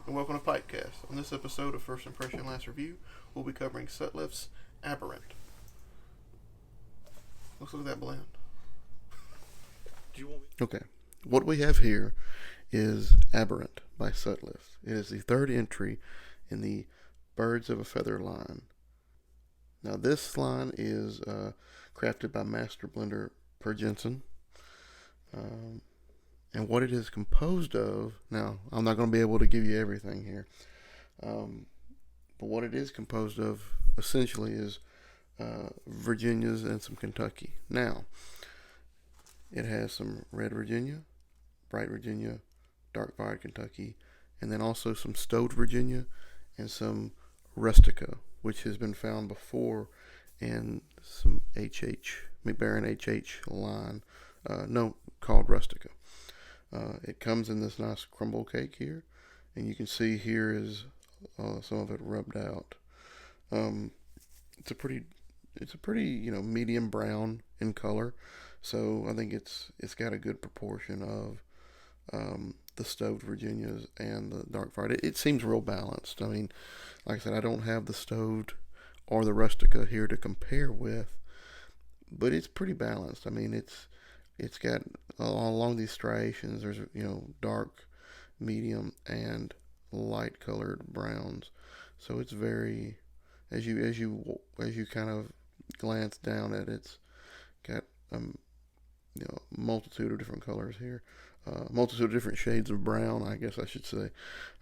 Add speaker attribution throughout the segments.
Speaker 1: and welcome to PipeCast. On this episode of First Impression Last Review, we'll be covering Sutliff's Aberrant. Let's look at that blend. Okay, what we have here is Aberrant by Sutliff. It is the third entry in the Birds of a Feather line. Now this line is crafted by Master Blender per Jenson. And what it is composed of, now I'm not going to be able to give you everything here, but what it is composed of essentially is Virginias and some Kentucky. Now, it has some Red Virginia, Bright Virginia, Dark Fired Kentucky, and then also some Stowed Virginia and some Rustica, which has been found before in some McBarron HH line, called Rustica. It comes in this nice crumble cake here, and you can see here is some of it rubbed out. It's a pretty medium brown in color, so I think it's got a good proportion of the Stowed Virginias and the Dark Fired. It seems real balanced. I mean, like I said, I don't have the Stowed or the Rustica here to compare with, but it's pretty balanced. I mean, it's got along these striations. There's dark, medium, and light colored browns. So it's very, as you kind of glance down at it, it's got multitude of different colors here, multitude of different shades of brown, I guess I should say.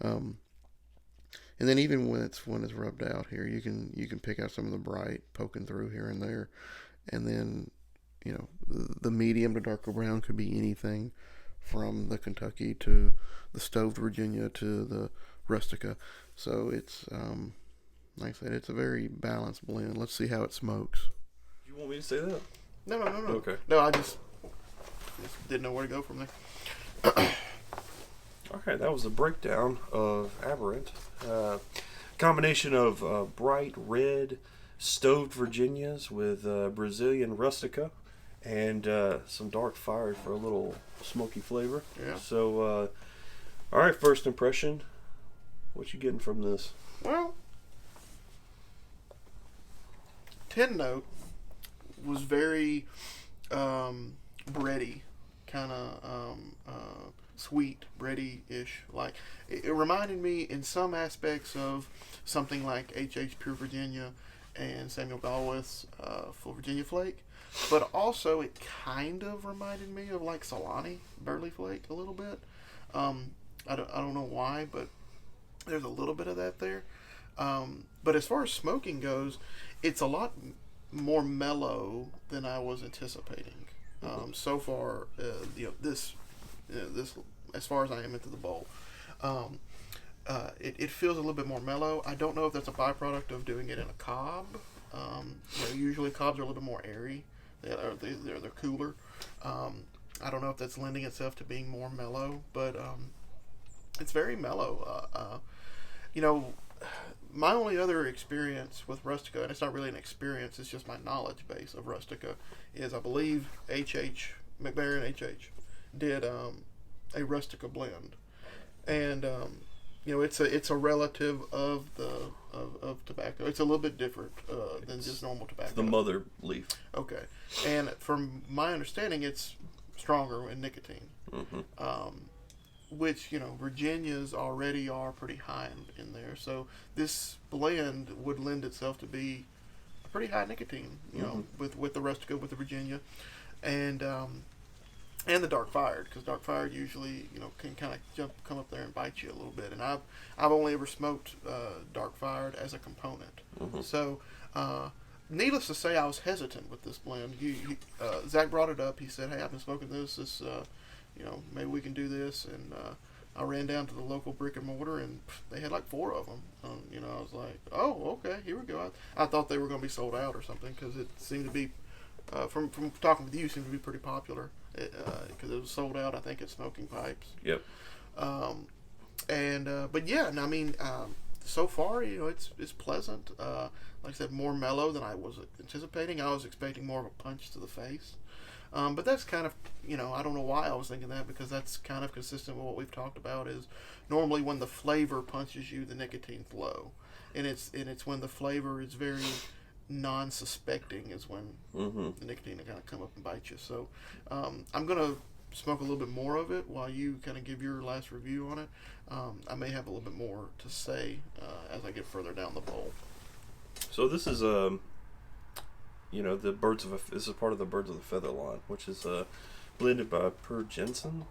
Speaker 1: And then even when it's rubbed out here, you can pick out some of the bright poking through here and there, and then. The medium to darker brown could be anything from the Kentucky to the Stowed Virginia to the Rustica. So it's, like I said, it's a very balanced blend. Let's see how it smokes.
Speaker 2: You want me to say that?
Speaker 1: No.
Speaker 2: Okay.
Speaker 1: No, I just didn't know where to go from there.
Speaker 2: Okay, that was a breakdown of Aberrant. Combination of bright red Stowed Virginias with Brazilian Rustica. And some Dark Fired for a little smoky flavor.
Speaker 1: Yeah.
Speaker 2: So, all right, first impression. What you getting from this?
Speaker 1: Well, 10 note was very bready, kind of sweet, bready-ish. Like it reminded me in some aspects of something like HH Pure Virginia and Samuel Galwith's Full Virginia Flake. But also, it kind of reminded me of like Solani Burley Flake a little bit. I don't know why, but there's a little bit of that there. But as far as smoking goes, it's a lot more mellow than I was anticipating. So far, this as far as I am into the bowl, it feels a little bit more mellow. I don't know if that's a byproduct of doing it in a cob. Usually cobs are a little bit more airy. They're cooler. I don't know if that's lending itself to being more mellow, but it's very mellow. My only other experience with Rustica, and it's not really an experience, it's just my knowledge base of Rustica, is I believe McBarron HH did a Rustica blend, and it's a relative of tobacco. It's a little bit different than just normal tobacco.
Speaker 2: It's the mother leaf.
Speaker 1: Okay, and from my understanding, it's stronger in nicotine, which Virginias already are pretty high in there. So this blend would lend itself to be a pretty high nicotine, with the Rustica, with the Virginia, and the Dark Fired, because Dark Fired usually can kind of come up there and bite you a little bit. And I've only ever smoked Dark Fired as a component. So needless to say, I was hesitant with this blend. Zach brought it up. He said, "Hey, I've been smoking this. Maybe we can do this." And I ran down to the local brick and mortar, and they had like 4 of them. I was like, "Oh, okay, here we go." I thought they were going to be sold out or something, because it seemed to be, from talking with you, it seemed to be pretty popular. Because it was sold out, I think, at Smoking Pipes.
Speaker 2: Yep.
Speaker 1: But yeah, I mean, so far, it's pleasant. Like I said, more mellow than I was anticipating. I was expecting more of a punch to the face. But that's kind of, I don't know why I was thinking that, because that's kind of consistent with what we've talked about. Is normally when the flavor punches you, the nicotine's low, and it's when the flavor is very non-suspecting is when the nicotine will kind of come up and bite you. So I'm gonna smoke a little bit more of it while you kind of give your last review on it. I may have a little bit more to say as I get further down the bowl.
Speaker 2: So this is this is part of the Birds of the Feather line, which is blended by Jenson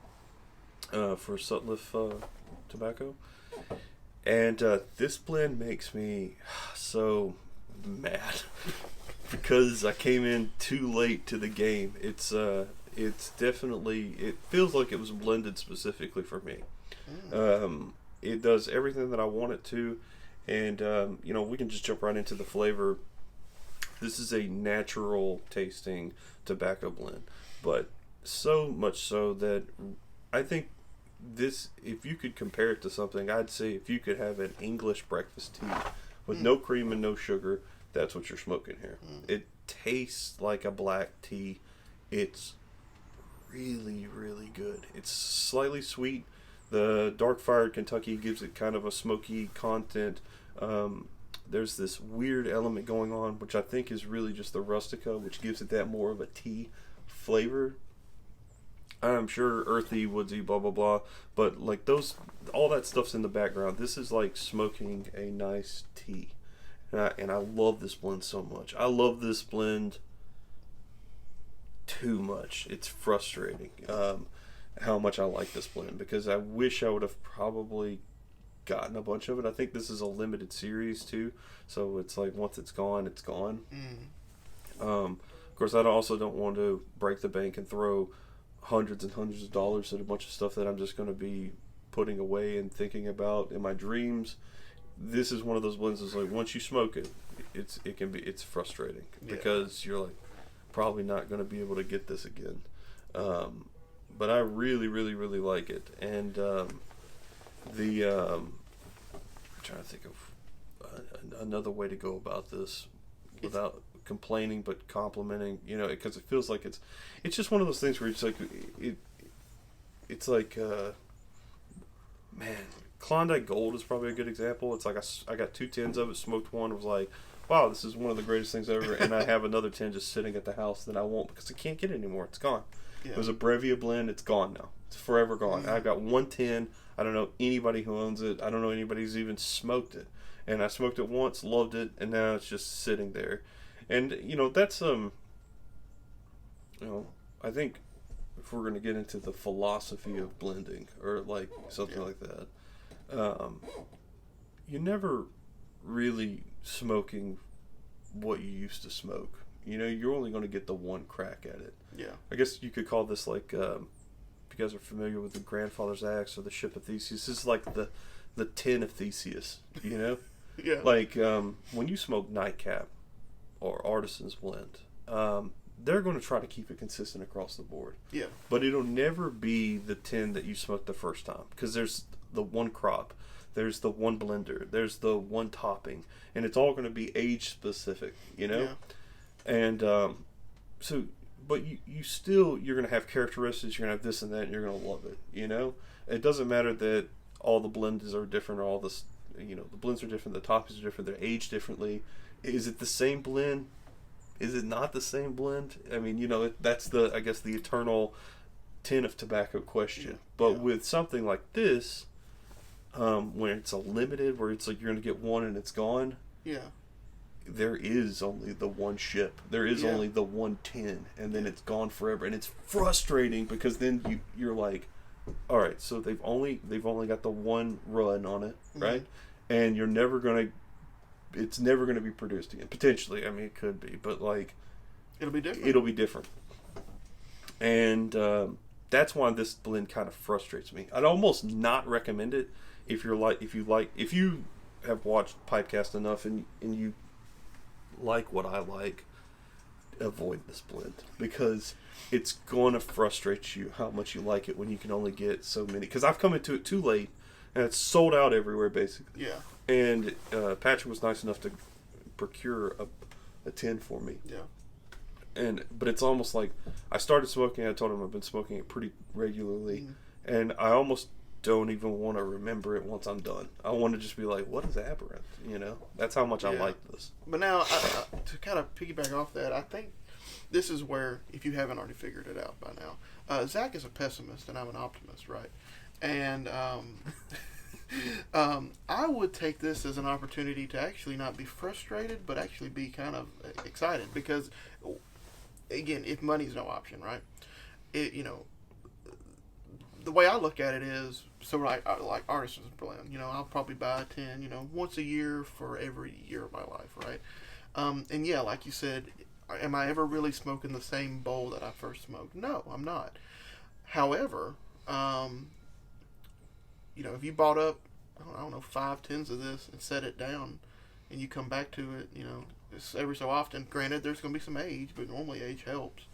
Speaker 2: for Sutliff tobacco, and this blend makes me so mad because I came in too late to the game. It's definitely, it feels like it was blended specifically for me. It does everything that I want it to, and we can just jump right into the flavor. This is a natural tasting tobacco blend, but so much so that I think this, if you could compare it to something, I'd say if you could have an English breakfast tea with no cream and no sugar, that's what you're smoking here. It tastes like a black tea. It's really, really good. It's slightly sweet. The dark fired Kentucky gives it kind of a smoky content. There's this weird element going on, which I think is really just the Rustica, which gives it that more of a tea flavor. I'm sure earthy, woodsy, blah, blah, blah. But like all that stuff's in the background. This is like smoking a nice tea. And I love this blend so much. I love this blend too much. It's frustrating how much I like this blend, because I wish I would have probably gotten a bunch of it. I think this is a limited series too, so it's like once it's gone, it's gone. Of course, I also don't want to break the bank and throw hundreds and hundreds of dollars at a bunch of stuff that I'm just going to be putting away and thinking about in my dreams. This is one of those blends that's like, once you smoke it, it's frustrating, because you're like probably not going to be able to get this again. But I really, really, really like it. And I'm trying to think of another way to go about this without complaining but complimenting, because it feels like it's just one of those things where it's like it's like man, Klondike Gold is probably a good example. It's like I got 2 tins of it, smoked one, was like, wow, this is one of the greatest things ever, and I have another tin just sitting at the house that I won't, because I can't get it anymore. It's gone. Yeah. It was a Brevia blend. It's gone now. It's forever gone. I've got 1 tin. I don't know anybody who owns it. I don't know anybody who's even smoked it. And I smoked it once, loved it, and now it's just sitting there. And, that's, I think if we're going to get into the philosophy of blending, or like something like that, you're never really smoking what you used to smoke. You're only going to get the one crack at it. Yeah. I guess you could call this like, if you guys are familiar with the Grandfather's Axe or the Ship of Theseus, this is like the tin of Theseus, Yeah. Like, when you smoke Nightcap or Artisan's Blend, they're going to try to keep it consistent across the board. Yeah. But it'll never be the tin that you smoked the first time, because there's the one crop, there's the one blender, there's the one topping, and it's all going to be age specific, Yeah. And so, but you're going to have characteristics, you're going to have this and that, and you're going to love it, It doesn't matter that all the blends are different, or all this, the blends are different, the toppings are different, they're aged differently. Is it the same blend? Is it not the same blend? I mean, that's the eternal tin of tobacco question. But with something like this, when it's a limited, where it's like you're going to get one and it's gone. Yeah. There is only the one ship. There is only the one tin, and then it's gone forever, and it's frustrating, because then you're like, all right, so they've only got the one run on it, right? And you're never gonna. It's never gonna be produced again. Potentially, I mean, it could be, but like, it'll be different. And that's why this blend kind of frustrates me. I'd almost not recommend it if you have watched PipeCast enough and you like what I like. Avoid this blend, because it's going to frustrate you how much you like it when you can only get so many. Because I've come into it too late, and it's sold out everywhere basically. Yeah. And Patrick was nice enough to procure a tin for me. Yeah. but it's almost like I started smoking. I told him I've been smoking it pretty regularly, and I almost don't even want to remember it once I'm done. I want to just be like, what is Aberrant? That's how much I like this.
Speaker 1: But now, to kind of piggyback off that, I think this is where, if you haven't already figured it out by now, Zach is a pessimist and I'm an optimist, right? And I would take this as an opportunity to actually not be frustrated, but actually be kind of excited because, again, if money's no option, right? The way I look at it is, so like Artisan's Blend, I'll probably buy 10, once a year for every year of my life, right? And yeah, like you said, am I ever really smoking the same bowl that I first smoked? No, I'm not. However, if you bought up, I don't know, 5 tins of this and set it down, and you come back to it, it's every so often. Granted, there's going to be some age, but normally age helps.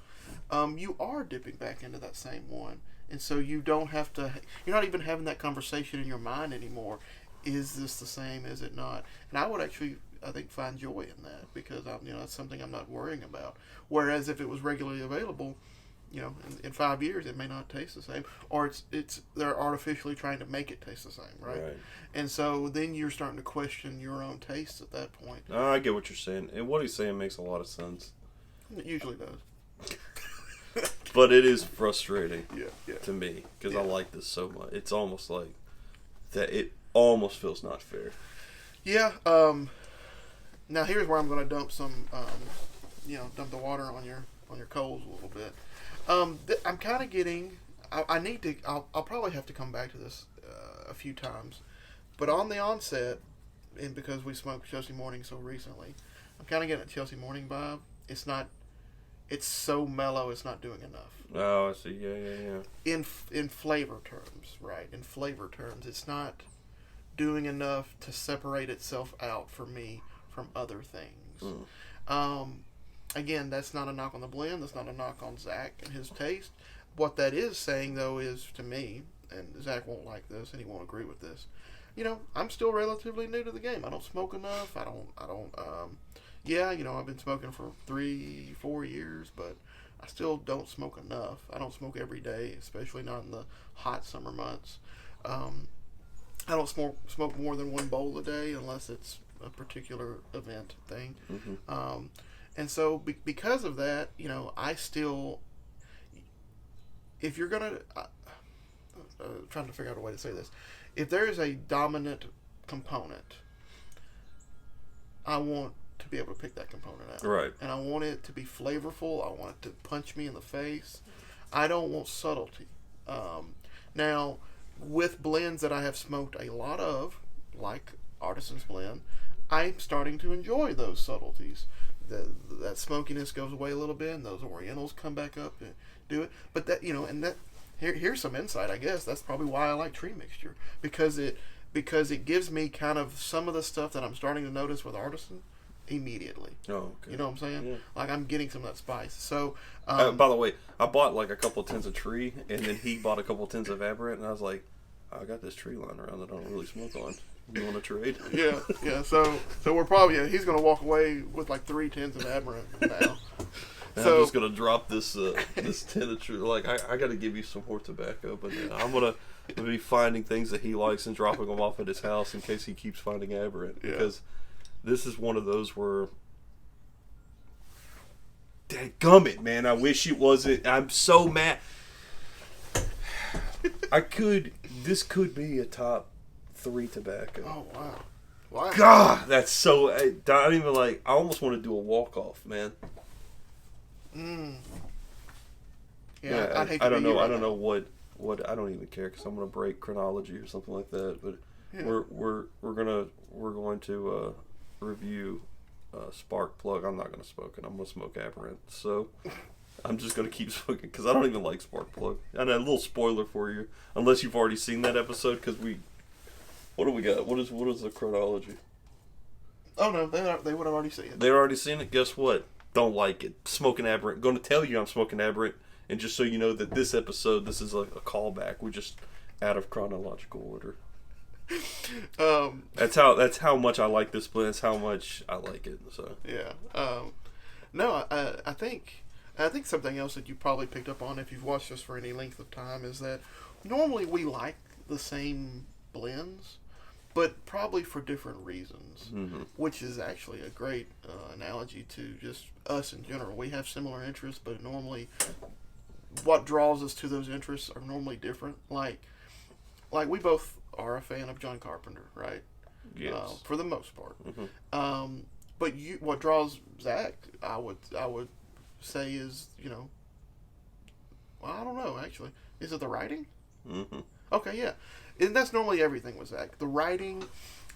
Speaker 1: You are dipping back into that same one. And so you don't have to, you're not even having that conversation in your mind anymore. Is this the same? Is it not? And I would actually, I think, find joy in that because, that's something I'm not worrying about. Whereas if it was regularly available, in 5 years, it may not taste the same. Or they're artificially trying to make it taste the same, right? And so then you're starting to question your own taste at that point.
Speaker 2: I get what you're saying. And what he's saying makes a lot of sense.
Speaker 1: It usually does.
Speaker 2: But it is frustrating
Speaker 1: to
Speaker 2: me because I like this so much. It's almost like that. It almost feels not fair.
Speaker 1: Yeah. Now here's where I'm going to dump some, dump the water on your coals a little bit. I'm kind of getting. I need to. I'll probably have to come back to this a few times, but on the onset, and because we smoked Chelsea Morning so recently, I'm kind of getting a Chelsea Morning vibe. It's not. It's so mellow, it's not doing enough.
Speaker 2: Oh, I see. Yeah.
Speaker 1: In flavor terms, right? In flavor terms, it's not doing enough to separate itself out for me from other things. Again, that's not a knock on the blend. That's not a knock on Zach and his taste. What that is saying, though, is to me, and Zach won't like this, and he won't agree with this. I'm still relatively new to the game. I don't smoke enough. I don't. I've been smoking for 3-4 years, but I still don't smoke enough. I don't smoke every day, especially not in the hot summer months. I don't smoke more than one bowl a day unless it's a particular event thing. And so because of that, I still, if you're going to, trying to figure out a way to say this, if there is a dominant component, I want to be able to pick that component out.
Speaker 2: Right.
Speaker 1: And I want it to be flavorful. I want it to punch me in the face. I don't want subtlety. Now, with blends that I have smoked a lot of, like Artisan's Blend, I'm starting to enjoy those subtleties. That smokiness goes away a little bit, and those Orientals come back up and do it. But that, and that here's some insight, I guess. That's probably why I like tree mixture, because it gives me kind of some of the stuff that I'm starting to notice with Artisan immediately.
Speaker 2: Oh, okay.
Speaker 1: You know what I'm saying?
Speaker 2: Yeah.
Speaker 1: Like I'm getting some of that spice. So,
Speaker 2: by the way, I bought like a couple tins of tree, and then he bought a couple tins of Aberrant, and I was like, I got this tree lying around that I don't really smoke on. You want to trade?
Speaker 1: Yeah. So we're probably he's gonna walk away with like 3 tins of Aberrant now.
Speaker 2: So, I'm just gonna drop this this tin of tree. Like I got to give you some more tobacco, but then I'm gonna be finding things that he likes and dropping them off at his house in case he keeps finding Aberrant because. This is one of those where, dadgummit, man, I wish it wasn't. I'm so mad. This could be a top 3 tobacco.
Speaker 1: Oh, wow.
Speaker 2: God, that's so, I don't even I almost want to do a walk-off, man.
Speaker 1: Yeah, I'd hate to
Speaker 2: I don't know.
Speaker 1: right
Speaker 2: I don't
Speaker 1: now.
Speaker 2: know what. I don't even care because I'm gonna break chronology or something like that. But we're going to review Spark Plug. I'm not gonna smoke it. I'm gonna smoke Aberrant. So I'm just gonna keep smoking because I don't even like Spark Plug. And a little spoiler for you, unless you've already seen that episode, because what do we got? What is the chronology?
Speaker 1: Oh no, they would have already seen it.
Speaker 2: They've already seen it. Guess what? Don't like it. Smoking Aberrant. Going to tell you I'm smoking Aberrant, and just so you know that this episode, this is a callback. We're just out of chronological order. That's how much I like this blend. That's how much I like it. So
Speaker 1: yeah. No, I think And I think something else that you probably picked up on if you've watched us for any length of time is that normally we like the same blends, but probably for different reasons, which is actually a great analogy to just us in general. We have similar interests, but normally what draws us to those interests are normally different. Like we both are a fan of John Carpenter, right?
Speaker 2: Yes.
Speaker 1: For the most part. But what draws Zach, I would say is, well, I don't know, actually. Is it the writing? Okay, yeah. And that's normally everything with Zach. The writing,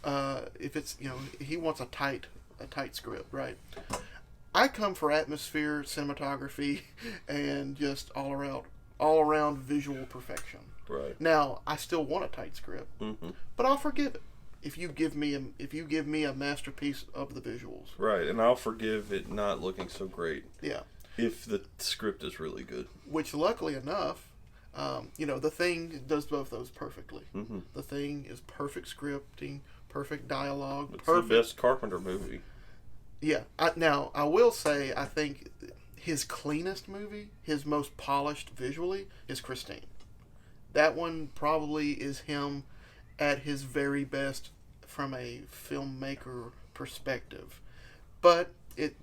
Speaker 1: if it's, he wants a tight script, right? I come for atmosphere, cinematography, and just all around visual perfection.
Speaker 2: Right.
Speaker 1: Now, I still want a tight script, but I'll forgive it if you give me a masterpiece of the visuals.
Speaker 2: Right, and I'll forgive it not looking so great.
Speaker 1: Yeah.
Speaker 2: If the script is really good.
Speaker 1: Which, luckily enough, The Thing does both those perfectly. The Thing is perfect scripting, perfect dialogue.
Speaker 2: It's
Speaker 1: perfect.
Speaker 2: The best Carpenter movie.
Speaker 1: Yeah. Now, I will say, I think his cleanest movie, his most polished visually, is Christine. That one probably is him at his very best from a filmmaker perspective. But it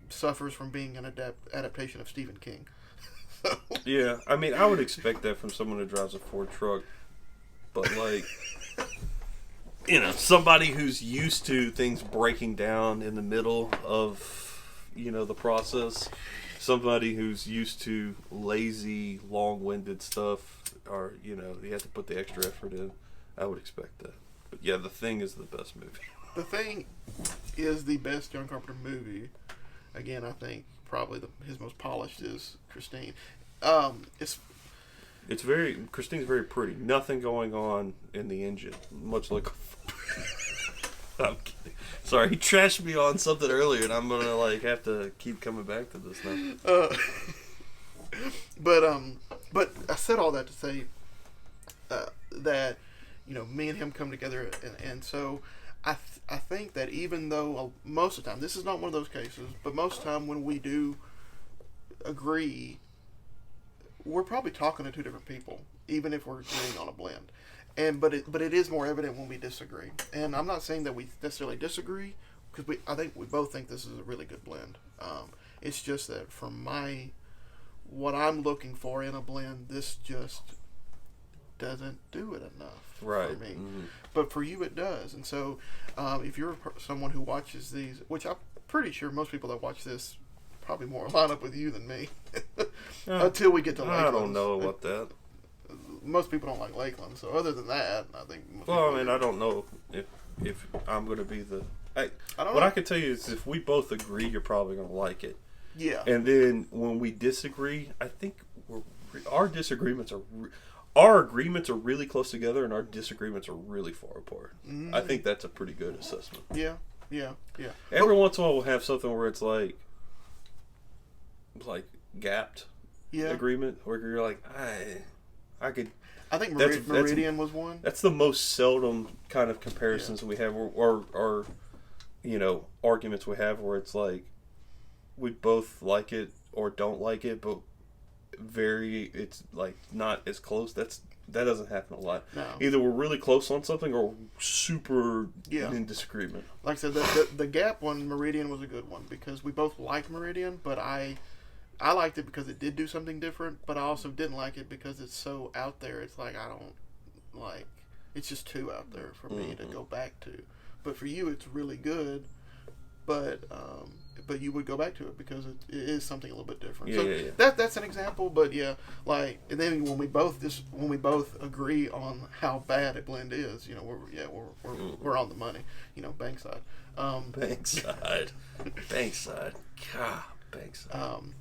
Speaker 1: suffers from being an adaptation of Stephen King.
Speaker 2: Yeah, I mean, I would expect that from someone who drives a Ford truck. But, somebody who's used to things breaking down in the middle of, the process. Somebody who's used to lazy, long-winded stuff, or, you have to put the extra effort in. I would expect that. But, yeah, The Thing is the best movie.
Speaker 1: The Thing is the best John Carpenter movie. Again, I think probably his most polished is Christine.
Speaker 2: Christine's very pretty. Nothing going on in the engine, much like. I'm kidding. Sorry, he trashed me on something earlier, and I'm gonna have to keep coming back to this now.
Speaker 1: But I said all that to say that me and him come together, and so I think that even though most of the time, this is not one of those cases, but most of the time when we do agree, we're probably talking to two different people, even if we're agreeing on a blend. But it is more evident when we disagree. And I'm not saying that we necessarily disagree, because I think we both think this is a really good blend. It's just that for what I'm looking for in a blend, this just doesn't do it enough for me. But for you, it does. And so, if you're someone who watches these, which I'm pretty sure most people that watch this probably more line up with you than me, until we get to Lakeland.
Speaker 2: I don't know about that.
Speaker 1: Most people don't like Lakeland, so other than that, I think.
Speaker 2: I don't know if I'm going to be the. I can tell you is if we both agree, you're probably going to like it.
Speaker 1: Yeah.
Speaker 2: And then when we disagree, I think our disagreements are. Our agreements are really close together, and our disagreements are really far apart. I think that's a pretty good assessment.
Speaker 1: Yeah.
Speaker 2: Every once in a while, we'll have something where it's like gapped agreement, where you're like, I could.
Speaker 1: I think Meridian was one.
Speaker 2: That's the most seldom kind of comparisons we have, or arguments we have where it's like we both like it or don't like it, but it's not as close. That doesn't happen a lot.
Speaker 1: No.
Speaker 2: Either we're really close on something or super in disagreement.
Speaker 1: Like I said, the Gap one, Meridian was a good one because we both liked Meridian, but I liked it because it did do something different, but I also didn't like it because it's so out there. It's like it's just too out there for me to go back to. But for you, it's really good, but you would go back to it because it is something a little bit different. That's an example, but and then when we both agree on how bad a blend is, we're on the money, Bankside.
Speaker 2: Bankside. God, Bankside.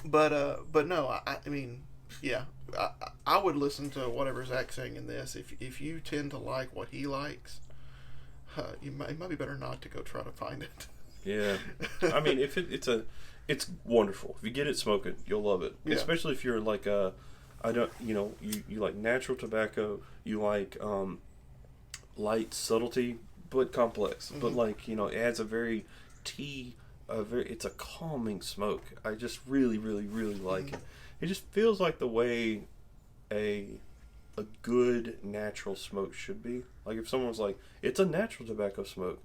Speaker 1: But no, I mean, I would listen to whatever Zach's saying in this. If you tend to like what he likes, it might be better not to go try to find it.
Speaker 2: Yeah, I mean, if it's wonderful. If you get it smoking, you'll love it. Yeah. Especially if you're like you like natural tobacco, you like light subtlety but complex, but it adds a very tea it's a calming smoke. I just really, really, really like it. It just feels like the way a good natural smoke should be. Like if someone's like, it's a natural tobacco smoke,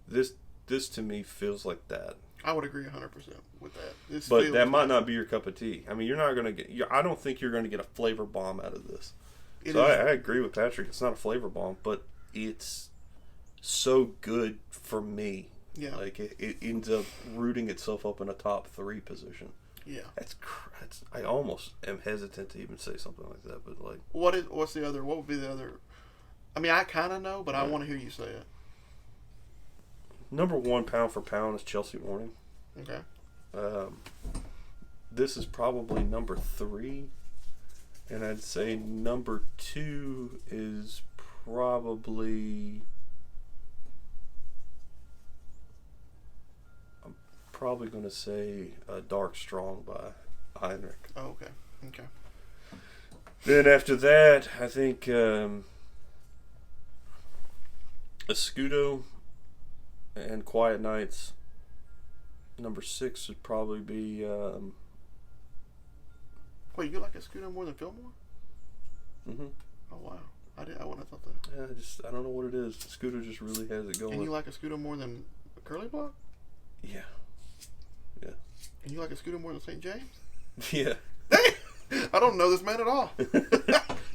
Speaker 2: this to me feels like that.
Speaker 1: I would agree 100% with that.
Speaker 2: But that might not be your cup of tea. I mean, you're not gonna get. I don't think you're gonna get a flavor bomb out of this. I agree with Patrick. It's not a flavor bomb, but it's so good for me.
Speaker 1: Yeah.
Speaker 2: Like it ends up rooting itself up in a top 3 position.
Speaker 1: Yeah.
Speaker 2: That's I almost am hesitant to even say something like that, but like.
Speaker 1: What's the other? What would be the other? I mean, I kind of know, but I want to hear you say it.
Speaker 2: Number 1 pound for pound is Chelsea Warning.
Speaker 1: Okay.
Speaker 2: This is probably number 3, and I'd say number 2 is probably. I'm probably going to say Dark Strong by Heinrich.
Speaker 1: Oh, okay. Okay.
Speaker 2: Then after that, I think Escudo and Quiet Nights. Number 6 would probably be.
Speaker 1: Wait, you like Escudo more than Fillmore?
Speaker 2: Mm-hmm.
Speaker 1: Oh wow, I wouldn't have thought that.
Speaker 2: Yeah, I don't know what it is. Escudo just really has it going.
Speaker 1: And you like Escudo more than Curly Block?
Speaker 2: Yeah. Yeah.
Speaker 1: And you like Escudo more than St. James?
Speaker 2: Yeah.
Speaker 1: I don't know this man at all.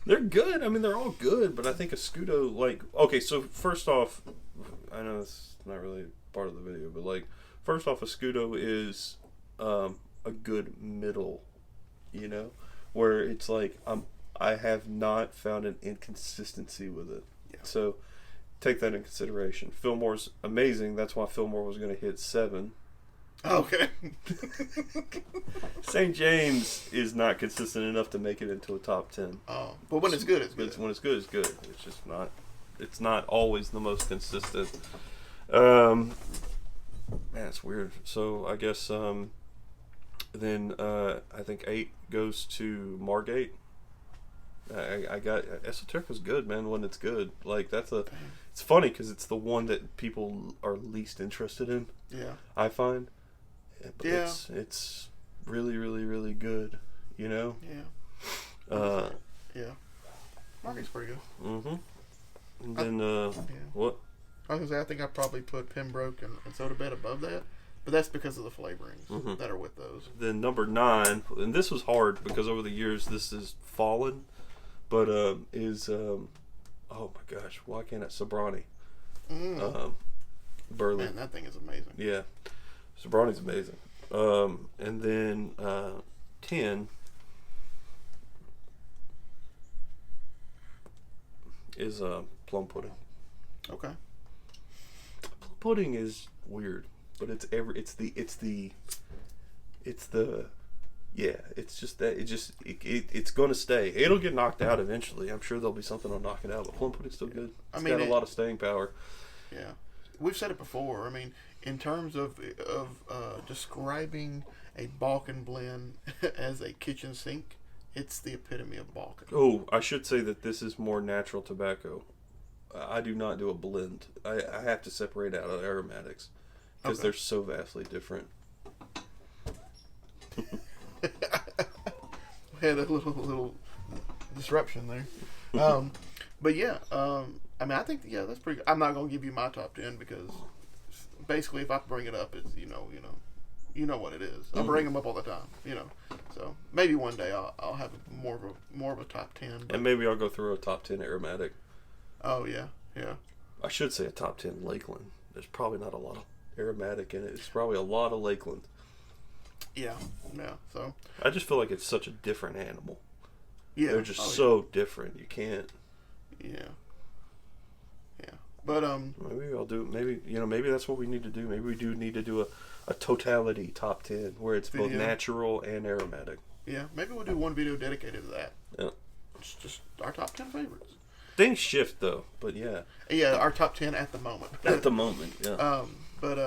Speaker 2: They're good. I mean, they're all good, but I think Escudo, like, okay, so first off, I know it's not really part of the video, but like, first off, Escudo is a good middle, you know, where it's like I have not found an inconsistency with it.
Speaker 1: Yeah.
Speaker 2: So take that in consideration. Fillmore's amazing. That's why Fillmore was going to hit 7.
Speaker 1: Okay.
Speaker 2: St. James is not consistent enough to make it into a top 10.
Speaker 1: Oh, but when it's good, it's good.
Speaker 2: When it's good, it's good. It's just not. It's not always the most consistent. Man, it's weird. So I guess then I think 8 goes to Margate. I got Esoterica's good, man. When it's good, like it's funny because it's the one that people are least interested in.
Speaker 1: Yeah,
Speaker 2: I find. But
Speaker 1: yeah,
Speaker 2: it's really, really, really good. You know.
Speaker 1: Yeah. Yeah. Margate's pretty good.
Speaker 2: Mm-hmm. And then what?
Speaker 1: I was gonna say I think I probably put Pembroke and Soda Bed above that, but that's because of the flavorings that are with those.
Speaker 2: Then number 9, and this was hard because over the years this has fallen, but is oh my gosh, why can't it Sobrani? Burley.
Speaker 1: Man, that thing is amazing.
Speaker 2: Yeah, Sobrani's amazing. And then 10 is plum pudding.
Speaker 1: Okay.
Speaker 2: Plum pudding is weird, but it's just that it's gonna stay. It'll get knocked out eventually. I'm sure there'll be something to knock it out, but plum pudding's still good. It's got a lot of staying power.
Speaker 1: Yeah, we've said it before. I mean, in terms of describing a Balkan blend as a kitchen sink, it's the epitome of Balkan.
Speaker 2: Oh, I should say that this is more natural tobacco. I do not do a blend. I have to separate out aromatics because they're so vastly different.
Speaker 1: We had a little disruption there. But yeah, I mean, I think that's pretty good. I'm not gonna give you my top 10 because basically, if I bring it up, it's you know what it is. I bring them up all the time, So maybe one day I'll have more of a top 10.
Speaker 2: And maybe I'll go through a top 10 aromatic.
Speaker 1: Oh yeah.
Speaker 2: I should say a top 10 Lakeland. There's probably not a lot of aromatic in it. It's probably a lot of Lakeland.
Speaker 1: Yeah. So
Speaker 2: I just feel like it's such a different animal.
Speaker 1: Yeah.
Speaker 2: They're just so different. You can't.
Speaker 1: Yeah. But
Speaker 2: maybe I'll do. Maybe that's what we need to do. Maybe we do need to do a totality top 10 where it's both natural and aromatic.
Speaker 1: Yeah. Maybe we'll do one video dedicated to that.
Speaker 2: Yeah.
Speaker 1: It's just our top 10 favorites.
Speaker 2: Things shift though, but yeah.
Speaker 1: Yeah, our top 10 at the moment.
Speaker 2: At the moment, yeah.
Speaker 1: But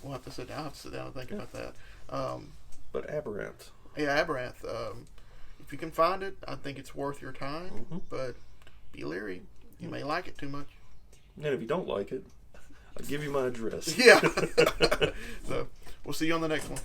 Speaker 1: we'll have to sit down. And think about that.
Speaker 2: But Aberrant.
Speaker 1: Yeah, Aberrant. If you can find it, I think it's worth your time.
Speaker 2: Mm-hmm.
Speaker 1: But be leery. You may like it too much.
Speaker 2: And if you don't like it, I'll give you my address.
Speaker 1: Yeah. So, We'll see you on the next one.